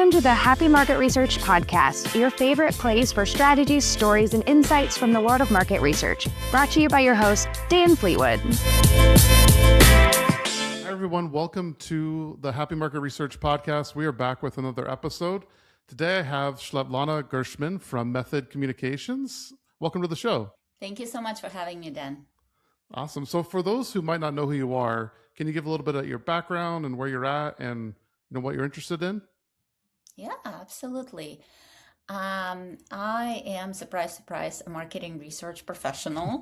Welcome to the Happy Market Research Podcast, your favorite place for strategies, stories, and insights from the world of market research. Brought to you by your host, Dan Fleetwood. Hi, everyone. Welcome to the Happy Market Research Podcast. We are back with another episode. Today I have Svetlana Gershman from Method Communications. Welcome to the show. Thank you so much for having me, Dan. Awesome. So for those who might not know who you are, can you give a little bit of your background and where you're at and what you're interested in? Yeah, absolutely. I am, surprise, a marketing research professional.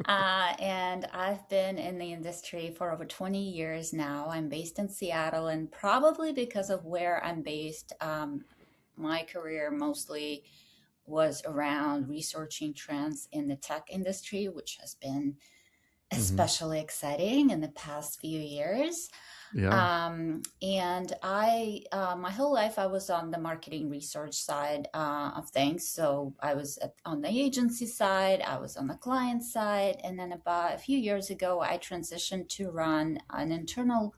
And I've been in the industry for over 20 years now. I'm based in Seattle, and probably because of where I'm based, my career mostly was around researching trends in the tech industry, which has been especially exciting in the past few years. Yeah. And I, my whole life, I was on the marketing research side of things. So I was on the agency side, I was on the client side. And then about a few years ago, I transitioned to run an internal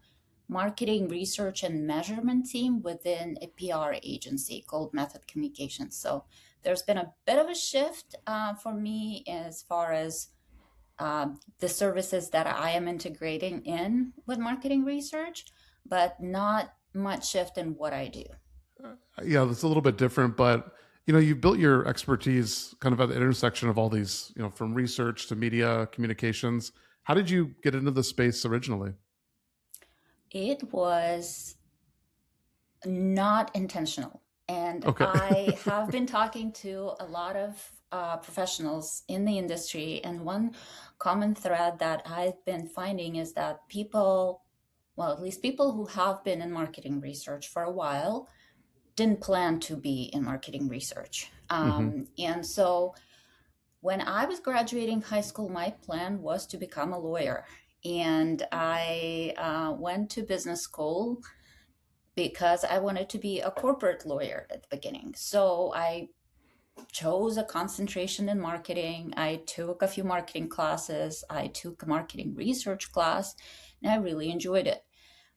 marketing research and measurement team within a PR agency called Method Communications. So there's been a bit of a shift for me as far as the services that I am integrating in with marketing research, but not much shift in what I do. Yeah, that's a little bit different, but you built your expertise kind of at the intersection of all these, from research to media communications. How did you get into the space originally? It was not intentional. And Okay. I have been talking to a lot of professionals in the industry. And one common thread that I've been finding is that people, well, at least people who have been in marketing research for a while, didn't plan to be in marketing research. And so when I was graduating high school, my plan was to become a lawyer. And I went to business school because I wanted to be a corporate lawyer at the beginning. So I chose a concentration in marketing. I took a few marketing classes. I took a marketing research class, and I really enjoyed it.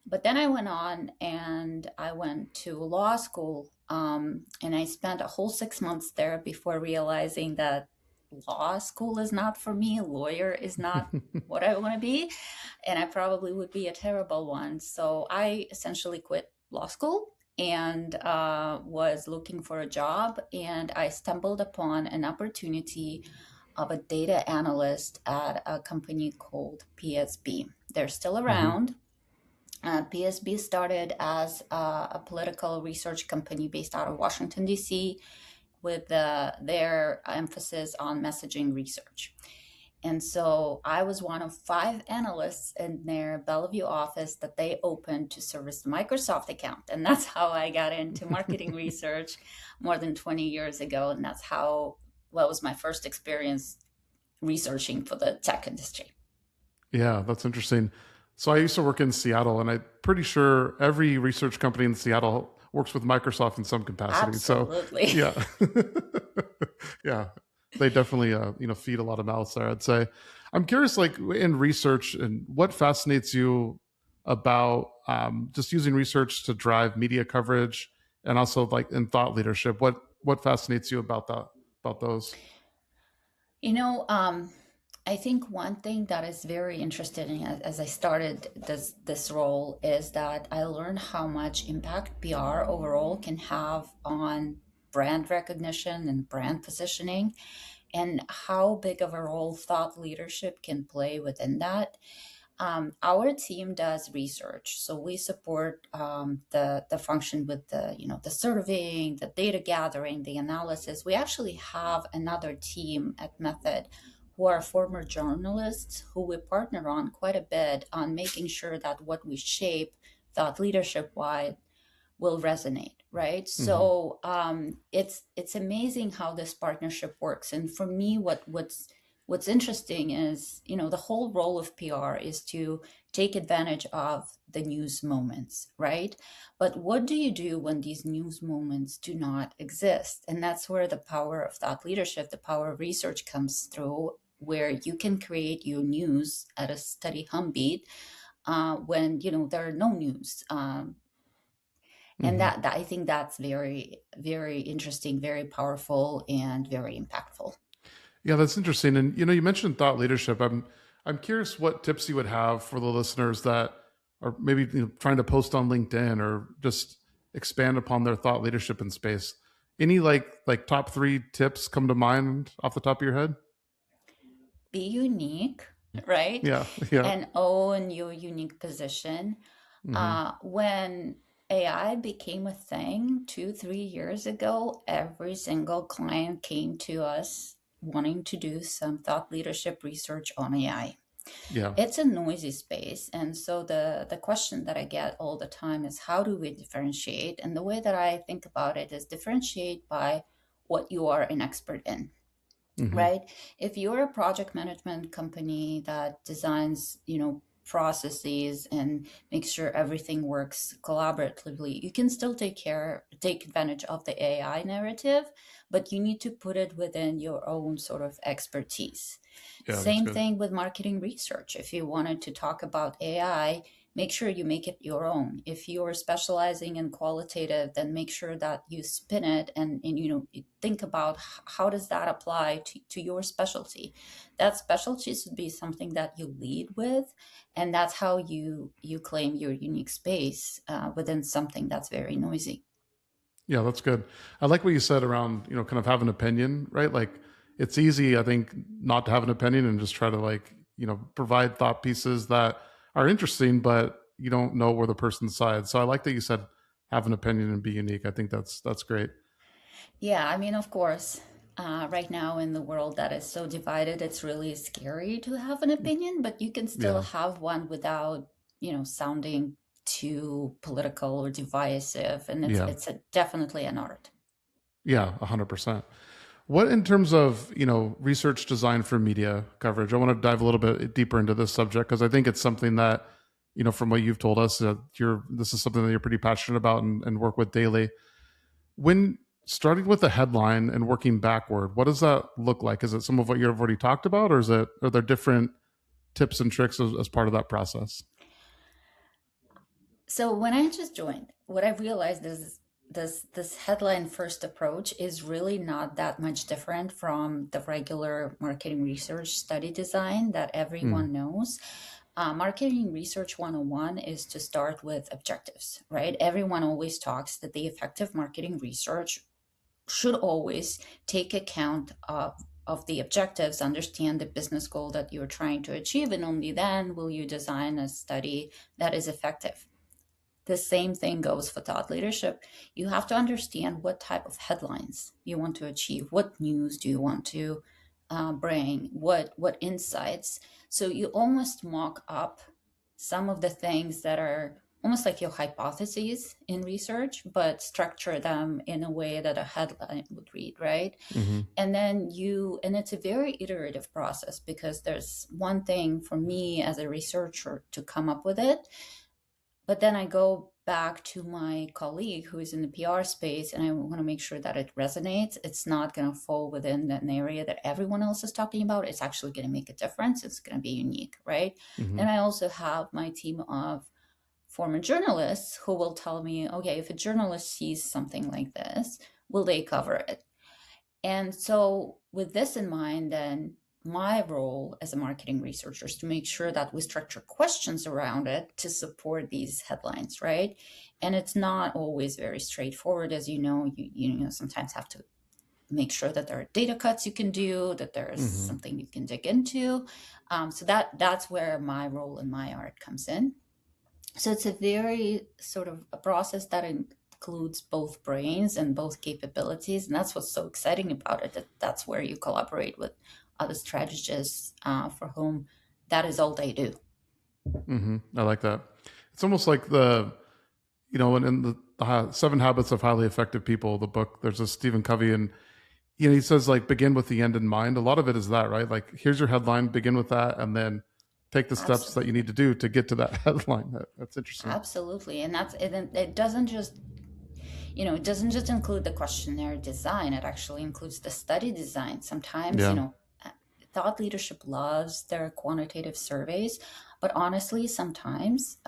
But then I went on and I went to law school, and I spent a whole 6 months there before realizing that law school is not for me. Lawyer is not what I want to be, and I probably would be a terrible one. So I essentially quit law school and was looking for a job, and I stumbled upon an opportunity of a data analyst at a company called PSB. They're still around. PSB started as a political research company based out of Washington, D.C., with their emphasis on messaging research. And so I was one of 5 analysts in their Bellevue office that they opened to service the Microsoft account. And that's how I got into marketing research more than 20 years ago. And that's how, well, it was my first experience researching for the tech industry. Yeah, that's interesting. So I used to work in Seattle, and I'm pretty sure every research company in Seattle works with Microsoft in some capacity. Absolutely. So yeah, yeah. They definitely, feed a lot of mouths there, I'd say. I'm curious, like in research, and what fascinates you about just using research to drive media coverage, and also like in thought leadership. What fascinates you about those? I think one thing that is very interesting as I started this role is that I learned how much impact PR overall can have on brand recognition and brand positioning, and how big of a role thought leadership can play within that. Our team does research, so we support the function with the surveying, the data gathering, the analysis. We actually have another team at Method who are former journalists who we partner on quite a bit on making sure that what we shape thought leadership wide will resonate, right? So it's amazing how this partnership works. And for me, what's interesting is, the whole role of PR is to take advantage of the news moments, right? But what do you do when these news moments do not exist? And that's where the power of thought leadership, the power of research comes through, where you can create your news at a steady hum beat when, there are no news. And that I think that's very, very interesting, very powerful, and very impactful. Yeah, that's interesting. And you mentioned thought leadership. I'm curious what tips you would have for the listeners that are maybe trying to post on LinkedIn or just expand upon their thought leadership in space. Any like top 3 tips come to mind off the top of your head? Be unique, right? Yeah, yeah. And own your unique position. Hmm. When AI became a thing 2, 3 years ago, every single client came to us wanting to do some thought leadership research on AI. Yeah. It's a noisy space. And so the question that I get all the time is, how do we differentiate? And the way that I think about it is differentiate by what you are an expert in. Hmm. Right? If you're a project management company that designs, processes and makes sure everything works collaboratively, you can still take advantage of the AI narrative, but you need to put it within your own sort of expertise. Yeah, that's Same good. thing with marketing research. If you wanted to talk about AI, make sure you make it your own. If you're specializing in qualitative, then make sure that you spin it and think about how does that apply to your specialty. That specialty should be something that you lead with, and that's how you claim your unique space within something that's very noisy. Yeah, that's good. I like what you said around, kind of have an opinion, right? Like it's easy, I think, not to have an opinion and just try to provide thought pieces that are interesting, but you don't know where the person's side. So I like that you said have an opinion and be unique. I think that's great. Yeah, I mean, of course, right now in the world that is so divided, it's really scary to have an opinion, but you can still Yeah. have one without, sounding too political or divisive. And it's Yeah. it's a, definitely an art. Yeah, 100%. What in terms of, research design for media coverage? I want to dive a little bit deeper into this subject because I think it's something that, from what you've told us, this is something that you're pretty passionate about and work with daily. When starting with a headline and working backward, what does that look like? Is it some of what you've already talked about, or are there different tips and tricks as part of that process? So when I just joined, what I realized is this headline first approach is really not that much different from the regular marketing research study design that Mm, everyone knows. Marketing research 101 is to start with objectives, right? Everyone always talks that the effective marketing research should always take account of the objectives, understand the business goal that you're trying to achieve, and only then will you design a study that is effective. The same thing goes for thought leadership. You have to understand what type of headlines you want to achieve. What news do you want to bring? What insights? So you almost mock up some of the things that are almost like your hypotheses in research, but structure them in a way that a headline would read, right? hmm. And it's a very iterative process because there's one thing for me as a researcher to come up with it, but then I go back to my colleague who is in the PR space and I want to make sure that it resonates. It's not going to fall within an area that everyone else is talking about. It's actually going to make a difference. It's going to be unique, right? Hmm. Then I also have my team of former journalists who will tell me, okay, if a journalist sees something like this, will they cover it? And so, with this in mind, then my role as a marketing researcher is to make sure that we structure questions around it to support these headlines, right? And it's not always very straightforward, as you sometimes have to make sure that there are data cuts you can do, that there is Hmm. something you can dig into. So that's where my role and my art comes in. So it's a very sort of a process that includes both brains and both capabilities. And that's what's so exciting about it, that that's where you collaborate with other strategists for whom that is all they do. Hmm. I like that. It's almost like in the 7 Habits of Highly Effective People, the book, there's a Stephen Covey, and he says like begin with the end in mind. A lot of it is that, right? Like here's your headline, begin with that, and then take the steps that you Absolutely. need to do to get to that headline. That's interesting. Absolutely. And it doesn't just, it doesn't just include the questionnaire design, it actually includes the study design. Sometimes, Yeah. thought leadership loves their quantitative surveys, but honestly, sometimes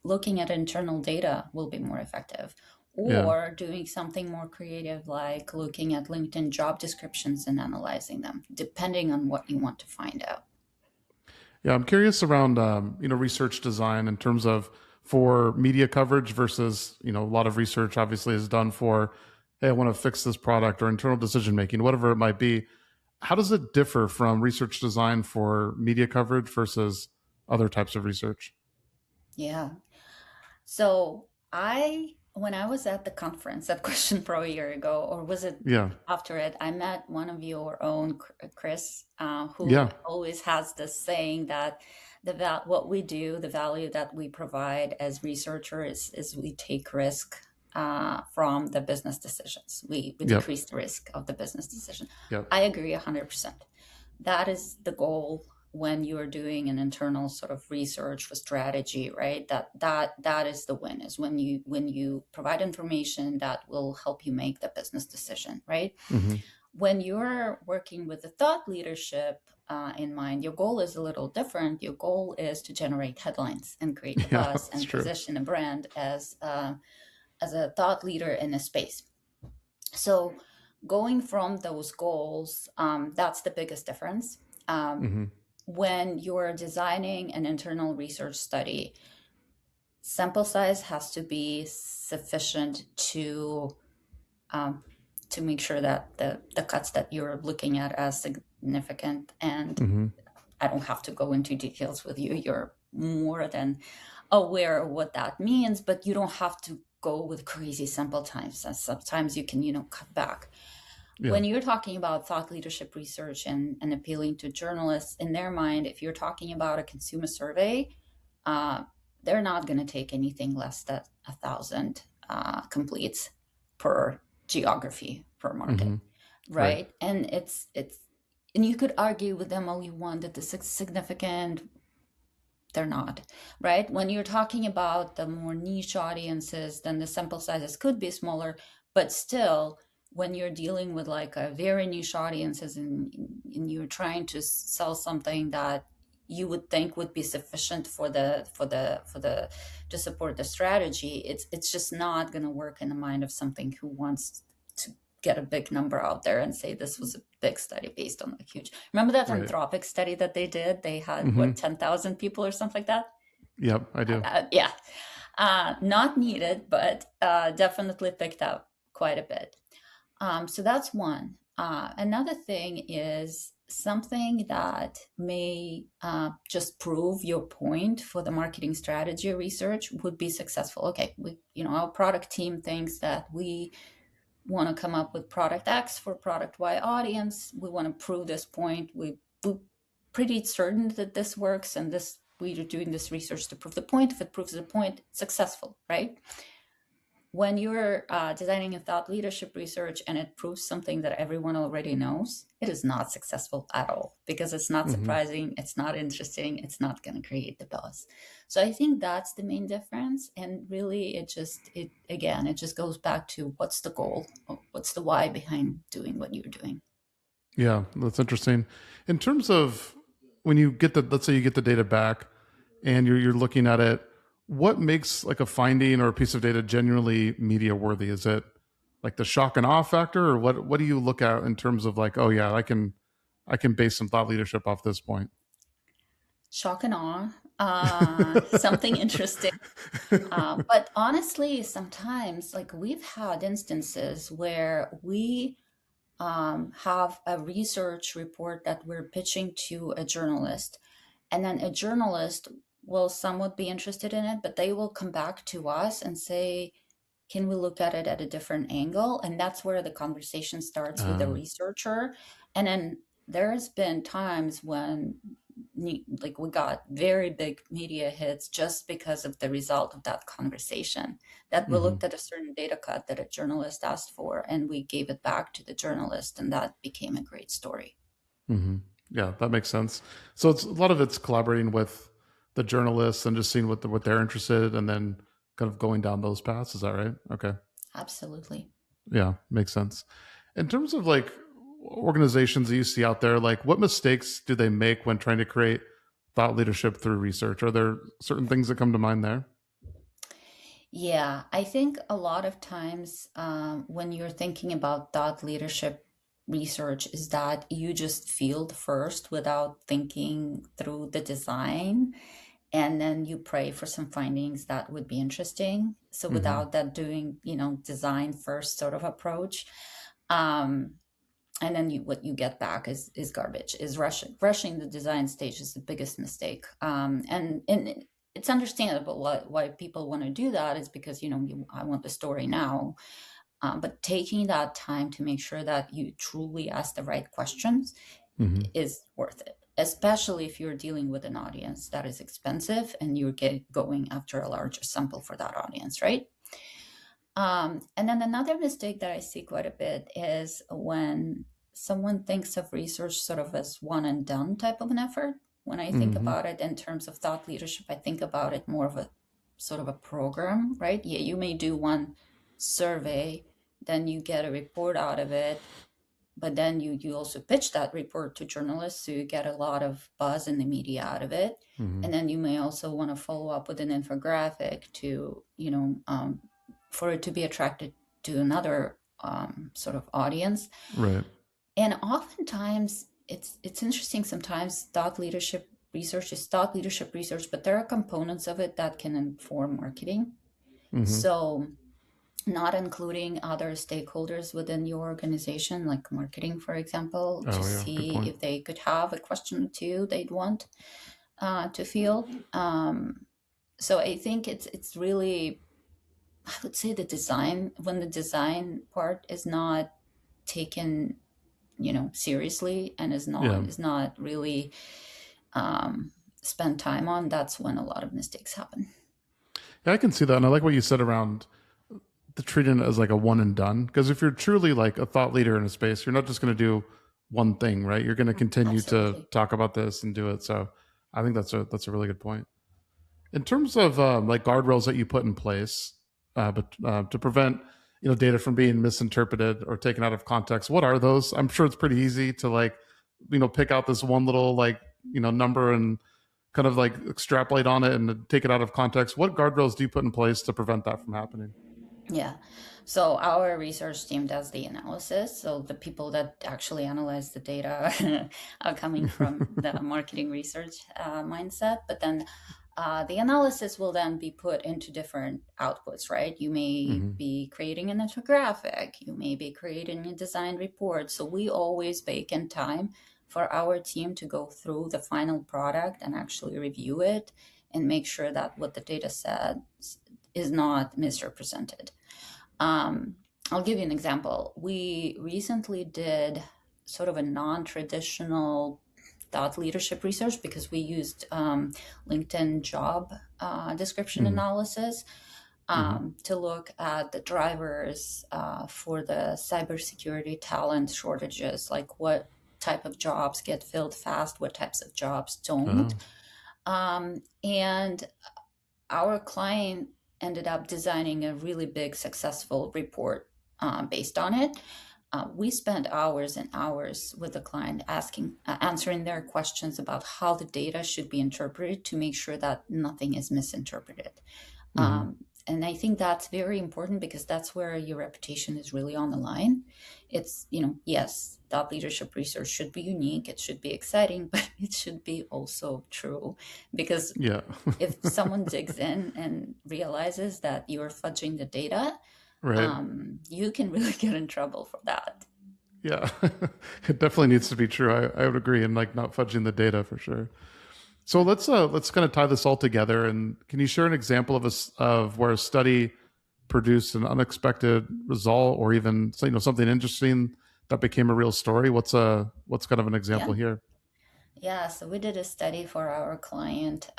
looking at internal data will be more effective, Yeah. or doing something more creative like looking at LinkedIn job descriptions and analyzing them, depending on what you want to find out. Yeah, I'm curious around research design in terms of for media coverage versus a lot of research obviously is done for, hey, I want to fix this product or internal decision making, whatever it might be. How does it differ from research design for media coverage versus other types of research? Yeah. So when I was at the conference at Question Pro a year ago, or was it Yeah, after it, I met one of your own, Chris, who yeah, always has this saying that what we do, the value that we provide as researchers is we take risk from the business decisions. We yep, decrease the risk of the business decision. yep, I agree 100%. That is the goal when you're doing an internal sort of research for strategy, right? That is the win, is when you provide information that will help you make the business decision, right? hmm When you're working with the thought leadership in mind, your goal is a little different. Your goal is to generate headlines and create a yeah, buzz that's and true. position a brand as a thought leader in a space. So going from those goals, that's the biggest difference. Um, hmm when you're designing an internal research study, sample size has to be sufficient um, to make sure that the cuts that you're looking at are significant. And hmm I don't have to go into details with you. You're more than aware of what that means, but you don't have to go with crazy sample times. Sometimes you can, cut back. Yeah, When you're talking about thought leadership research and appealing to journalists, in their mind, if you're talking about a consumer survey, uh, they're not going to take anything less than 1,000 completes per geography per market, hmm right. right? And and you could argue with them all you want that this is significant. They're not, right? When you're talking about the more niche audiences, then the sample sizes could be smaller, but still, when you're dealing with like a very niche audiences and you're trying to sell something that you would think would be sufficient for the to support the strategy, it's just not going to work in the mind of something who wants to get a big number out there and say this was a big study based on a huge. Remember that Right. Anthropic study that they did? They had hmm what, 10,000 people or something like that? Yep, I do. Yeah. Not needed, but definitely picked up quite a bit. So that's one. Another thing is something that may just prove your point for the marketing strategy research would be successful. Okay, our product team thinks that we want to come up with product X for product Y audience. We want to prove this point. We're pretty certain that this works, and we're doing this research to prove the point. If it proves the point, it's successful, right? When you're designing a thought leadership research and it proves something that everyone already knows, it is not successful at all, because it's not hmm surprising, it's not interesting, it's not going to create the buzz. So I think that's the main difference. And really, it just goes back to what's the goal, what's the why behind doing what you're doing. Yeah, that's interesting. In terms of when you get let's say you get the data back and you're looking at it, what makes like a finding or a piece of data genuinely media worthy? Is it like the shock and awe factor, or what do you look at in terms of like, oh yeah, I can base some thought leadership off this point? Shock and awe, something interesting. But honestly, sometimes, like, we've had instances where we have a research report that we're pitching to a journalist, and then a journalist will somewhat be interested in it, but they will come back to us and say, can we look at it at a different angle? And that's where the conversation starts with the Uh, researcher. And then there's been times when like we got very big media hits just because of the result of that conversation, that we mhm, looked at a certain data cut that a journalist asked for and we gave it back to the journalist, and that became a great story. mhm. Yeah, that makes sense. So it's a lot of it's collaborating with the journalists and just seeing what they're interested in, and then kind of going down those paths. Is that right? Okay. Absolutely. Yeah, makes sense. In terms of like organizations that you see out there, like what mistakes do they make when trying to create thought leadership through research? Are there certain things that come to mind there? Yeah, I think a lot of times when you're thinking about thought leadership research is that you just field first without thinking through the design, and then you pray for some findings that would be interesting. So Mm-hmm. without that doing, design first sort of approach, um, and then what you get back is garbage. Is rushing the design stage is the biggest mistake. And it's understandable why people want to do that is because I want the story now. But taking that time to make sure that you truly ask the right questions Mm-hmm. is worth it, especially if you're dealing with an audience that is expensive and you're going after a larger sample for that audience, right? And then another mistake that I see quite a bit is when someone thinks of research sort of as one and done type of an effort. When I think Mm-hmm. about it in terms of thought leadership, I think about it more of a sort of a program, right? Yeah, you may do one survey, then you get a report out of it, but then you also pitch that report to journalists, so you get a lot of buzz in the media out of it. Mm-hmm. And then you may also want to follow up with an infographic to for it to be attracted to another sort of audience. Right. And oftentimes it's interesting. Sometimes thought leadership research is thought leadership research, but there are components of it that can inform marketing. Mm-hmm. So not including other stakeholders within your organization, like marketing, for example, to Oh yeah, good see point. if they could have a question or two they'd want to field. So I think it's really, I would say, the design, when the design part is not taken, seriously, and Yeah. is not really spent time on, that's when a lot of mistakes happen. Yeah, I can see that, and I like what you said around the treating it as like a one and done. Because if you're truly like a thought leader in a space, you're not just going to do one thing, right? You're going to continue to Absolutely. talk about this and do it. So I think that's a really good point. In terms of like guardrails that you put in place, but to prevent data from being misinterpreted or taken out of context, what are those? I'm sure it's pretty easy to like pick out this one little like number and kind of like extrapolate on it and take it out of context. What guardrails do you put in place to prevent that from happening? Yeah. So our research team does the analysis. So the people that actually analyze the data are coming from the marketing research mindset. But then the analysis will then be put into different outputs, right? You may Mm-hmm. be creating an infographic, you may be creating a design report. So we always bake in time for our team to go through the final product and actually review it and make sure that what the data said is not misrepresented. I'll give you an example. We recently did sort of a non-traditional thought leadership research because we used LinkedIn job description Mm-hmm. analysis Mm-hmm. to look at the drivers for the cybersecurity talent shortages, like what type of jobs get filled fast, what types of jobs don't. Oh. And our client ended up designing a really big, successful report based on it. We spent hours and hours with the client answering their questions about how the data should be interpreted to make sure that nothing is misinterpreted. Mm-hmm. And I think that's very important because that's where your reputation is really on the line. It's, yes, thought leadership research should be unique, it should be exciting, but it should be also true. Because Yeah. if someone digs in and realizes that you're fudging the data, Right. you can really get in trouble for that. Yeah. It definitely needs to be true. I would agree, and like not fudging the data for sure. So let's kind of tie this all together. And can you share an example of of where a study produced an unexpected result, or even something interesting that became a real story? What's kind of an example Yeah. here? Yeah. So we did a study for our client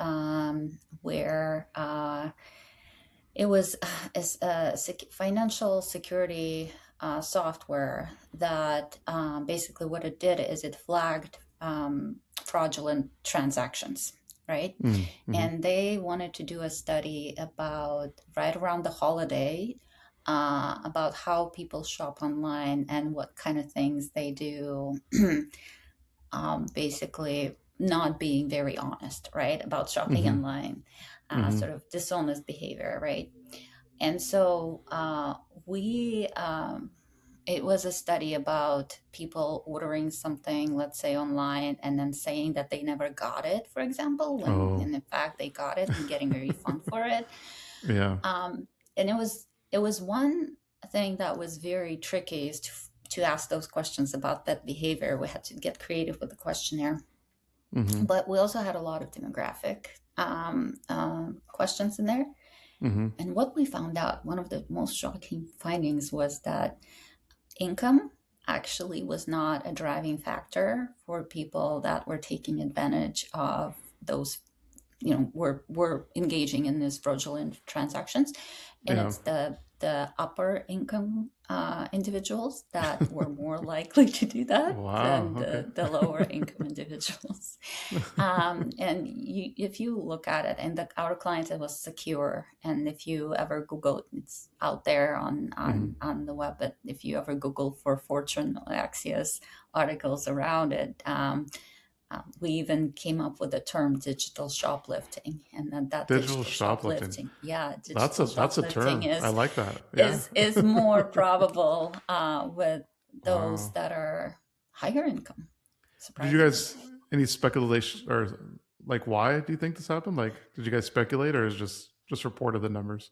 where it was financial security software that basically what it did is it flagged fraudulent transactions, right? Mm-hmm. And they wanted to do a study about right around the holiday about how people shop online and what kind of things they do, basically not being very honest, right, about shopping Mm-hmm. online, Mm-hmm. sort of dishonest behavior, right? And so it was a study about people ordering something, let's say online, and then saying that they never got it, for example, when Oh, in fact they got it, and getting a refund for it. yeah. And it was one thing that was very tricky, is to ask those questions about that behavior. We had to get creative with the questionnaire, Mm-hmm. but we also had a lot of demographic questions in there. Mm-hmm. And what we found out, one of the most shocking findings, was that income actually was not a driving factor for people that were taking advantage of those, were engaging in these fraudulent transactions. And Yeah. it's the upper income individuals that were more likely to do that Wow. than Okay. the lower income individuals. And if you look at it, and our client, it was secure. And if you ever Google, it's out there on Mm-hmm. on the web. But if you ever Google for Fortune or Axios articles around it, we even came up with the term digital shoplifting, and then that Digital digital shoplifting. shoplifting, yeah, That's digital a shoplifting term. I is like that. Yeah. is more probable with those Wow. that are higher income, Did you surprisingly. guys any speculation or like why do you think this happened? Like, did you guys speculate or is just reported the numbers?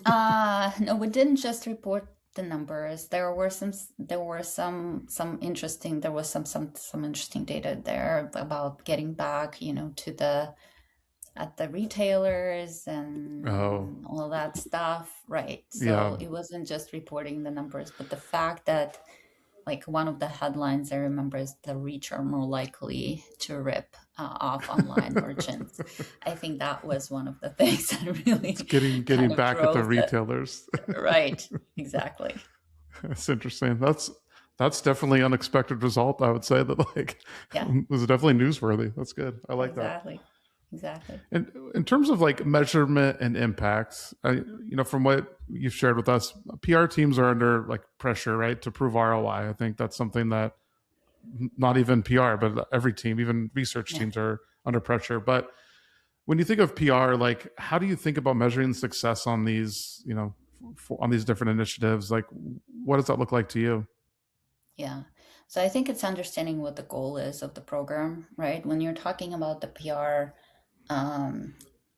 No, we didn't just report the numbers. There were some interesting, there was some interesting data there about getting back, to the at the retailers Oh, and all of that stuff, right? yeah. So it wasn't just reporting the numbers, but the fact that, like, one of the headlines I remember is the rich are more likely to rip off online merchants. I think that was one of the things that It's really getting kind of back at the drove the retailers. right. Exactly. That's interesting. That's definitely unexpected result. I would say that like Yeah, was definitely newsworthy. That's good. I like that. exactly. Exactly. And in terms of like measurement and impact, from what you've shared with us, PR teams are under like pressure, right, to prove ROI. I think that's something that not even PR, but every team, even research Yeah. teams are under pressure. But when you think of PR, like how do you think about measuring success on these, on these different initiatives? Like, what does that look like to you? Yeah. So I think it's understanding what the goal is of the program, right? When you're talking about the PR,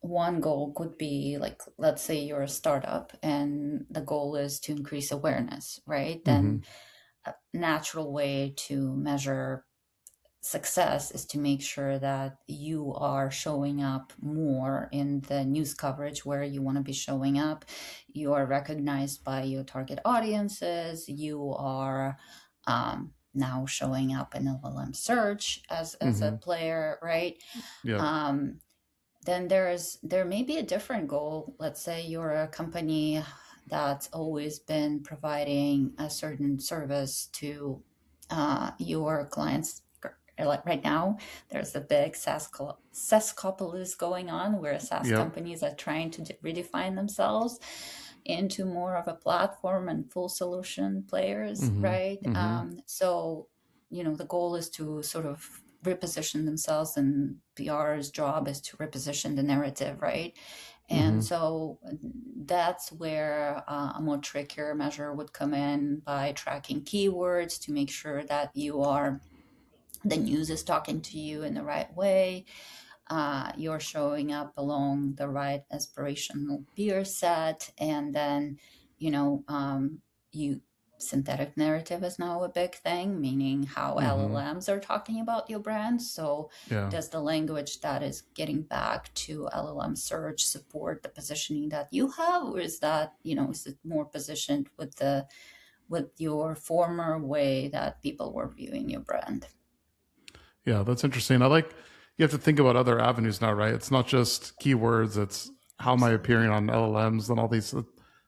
one goal could be, like, let's say you're a startup and the goal is to increase awareness, right? Mm-hmm. Then a natural way to measure success is to make sure that you are showing up more in the news coverage where you want to be showing up. You are recognized by your target audiences. You are now showing up in LLM search as a Mm-hmm. player, right? Yeah. Um, then there may be a different goal. Let's say you're a company that's always been providing a certain service to your clients. Like right now, there's a big SaaScopolis going on, where SaaS Yep. companies are trying to redefine themselves into more of a platform and full solution players, Mm-hmm. right? Mm-hmm. So, the goal is to sort of reposition themselves, and PR's job is to reposition the narrative, right? Mm-hmm. And so that's where a more trickier measure would come in, by tracking keywords to make sure that the news is talking to you in the right way. You're showing up along the right aspirational peer set, and then you synthetic narrative is now a big thing, meaning how Mm-hmm. LLMs are talking about your brand. So Yeah. does the language that is getting back to LLM search support the positioning that you have, or is that, is it more positioned with your former way that people were viewing your brand? Yeah, that's interesting. You have to think about other avenues now, right? It's not just keywords, it's how am I Absolutely. appearing on LLMs and all these.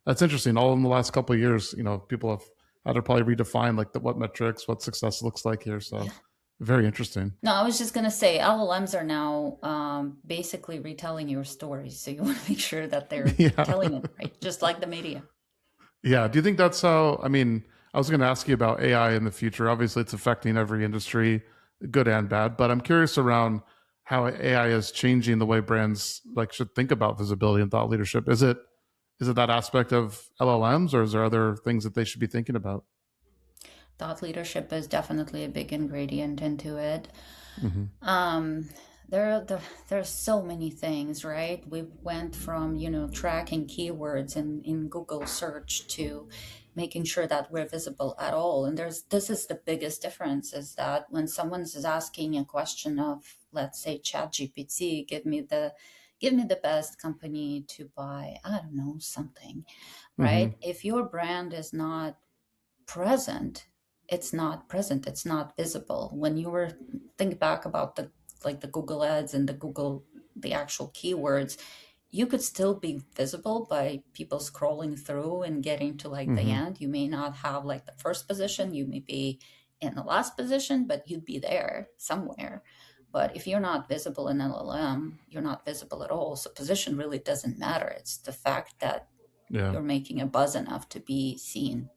That's interesting. All in the last couple of years, people have had to probably redefine like what metrics, what success looks like here. So Yeah. very interesting. No, I was just going to say LLMs are now basically retelling your stories. So you want to make sure that they're Yeah. telling it right, just like the media. Yeah. Do you think that's how, I was going to ask you about AI in the future. Obviously, it's affecting every industry, good and bad, but I'm curious around how AI is changing the way brands like should think about visibility and thought leadership. Is it Is it that aspect of LLMs, or is there other things that they should be thinking about? Thought leadership is definitely a big ingredient into it. Mm-hmm. Um, there's so many things, right? We went from, tracking keywords in Google search to making sure that we're visible at all. And this is the biggest difference, is that when someone's is asking a question of, let's say, ChatGPT, give me the best company to buy, I don't know, something, Mm-hmm. right? If your brand is not present, it's not visible. When you were think back about the Google ads and the actual keywords, you could still be visible by people scrolling through and getting to like the Mm-hmm. end. You may not have like the first position, you may be in the last position, but you'd be there somewhere. But if you're not visible in LLM, you're not visible at all. So position really doesn't matter. It's the fact that Yeah. you're making a buzz enough to be seen.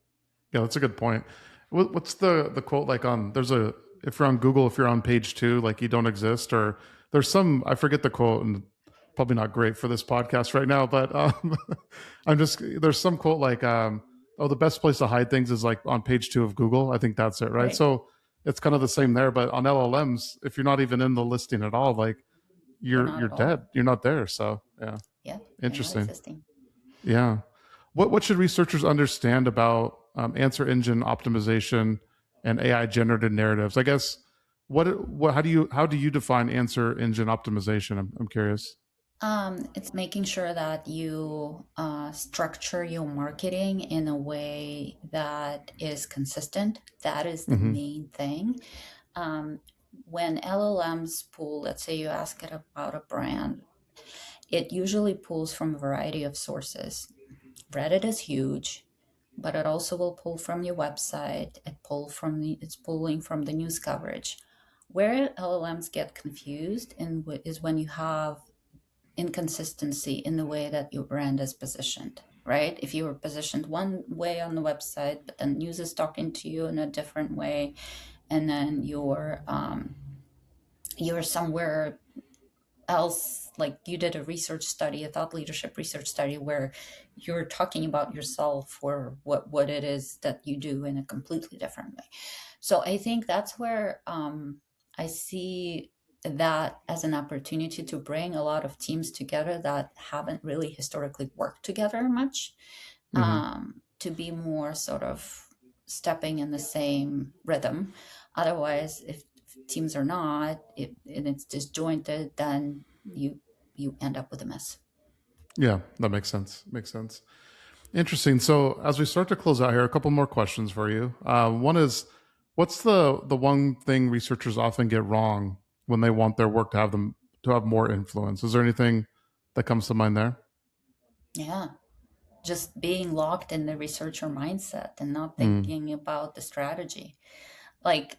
Yeah, that's a good point. What's the quote like on? There's a if you're on Google, if you're on page two, like you don't exist, or there's some I forget the quote, and probably not great for this podcast right now, but I'm just there's some quote like oh, the best place to hide things is like on page two of Google. I think that's it, right? Right. So it's kind of the same there, but on LLMs, if you're not even in the listing at all, like You're you're not you're at all. dead. You're not there. So yeah, Yeah, you're not interesting. existing. Yeah. What should researchers understand about answer engine optimization and AI generated narratives? I guess what how do you define answer engine optimization? I'm curious. It's making sure that you structure your marketing in a way that is consistent. That is the Mm-hmm. main thing. Um, when LLMs pull, let's say you ask it about a brand, it usually pulls from a variety of sources. Reddit is huge, but it also will pull from your website. It's pulling from the news coverage. Where LLMs get confused is when you have inconsistency in the way that your brand is positioned, right? If you are positioned one way on the website, but then news is talking to you in a different way, and then you're somewhere else, like you did a research study, a thought leadership research study, where you're talking about yourself or what it is that you do in a completely different way. So I think that's where I see that as an opportunity to bring a lot of teams together that haven't really historically worked together much, Mm-hmm. to be more sort of stepping in the same rhythm. Otherwise, if teams are not, and it's disjointed, then you end up with a mess. Yeah, that makes sense. Makes sense. Interesting. So as we start to close out here, a couple more questions for you. One is, what's the one thing researchers often get wrong when they want their work to have more influence? Is there anything that comes to mind there? Yeah, just being locked in the researcher mindset and not Mm, thinking about the strategy. Like,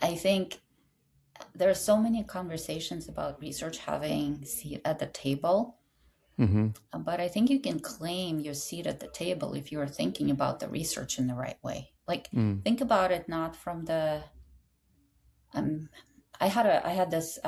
I think there are so many conversations about research having seat at the table, mm-hmm. but I think you can claim your seat at the table if you're thinking about the research in the right way. Like, Mm, think about it not from the um, I had this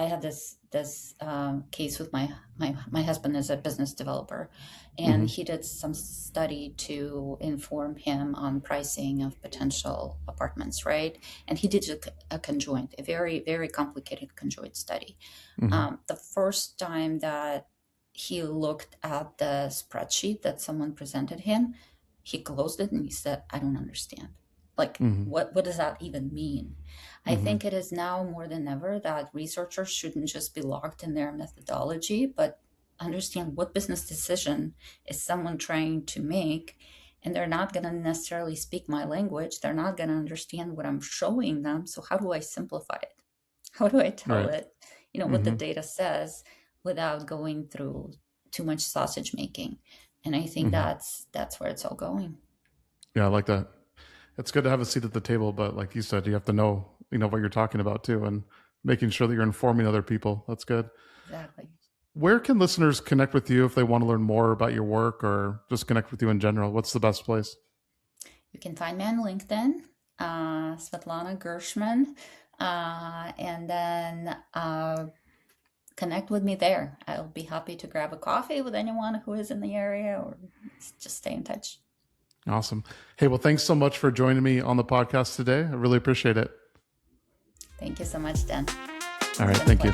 case with my husband is a business developer, and mm-hmm. he did some study to inform him on pricing of potential apartments, right? And he did a conjoint, a very very complicated conjoint study. Mm-hmm. The first time that he looked at the spreadsheet that someone presented him, he closed it and he said, "I don't understand. Like, Mm-hmm. what does that even mean?" I Mm-hmm. think it is now more than ever that researchers shouldn't just be locked in their methodology, but understand what business decision is someone trying to make. And they're not going to necessarily speak my language. They're not going to understand what I'm showing them. So how do I simplify it? How do I tell Right. it, what the Mm-hmm. data says without going through too much sausage making? And I think Mm-hmm. that's where it's all going. Yeah, I like that. It's good to have a seat at the table, but like you said, you have to know what you're talking about too, and making sure that you're informing other people. That's good. Exactly. Where can listeners connect with you if they want to learn more about your work or just connect with you in general? What's the best place? You can find me on LinkedIn, Svetlana Gershman. And then connect with me there. I'll be happy to grab a coffee with anyone who is in the area, or just stay in touch. Awesome. Hey, well, thanks so much for joining me on the podcast today. I really appreciate it. Thank you so much, Dan. All right. Thank you.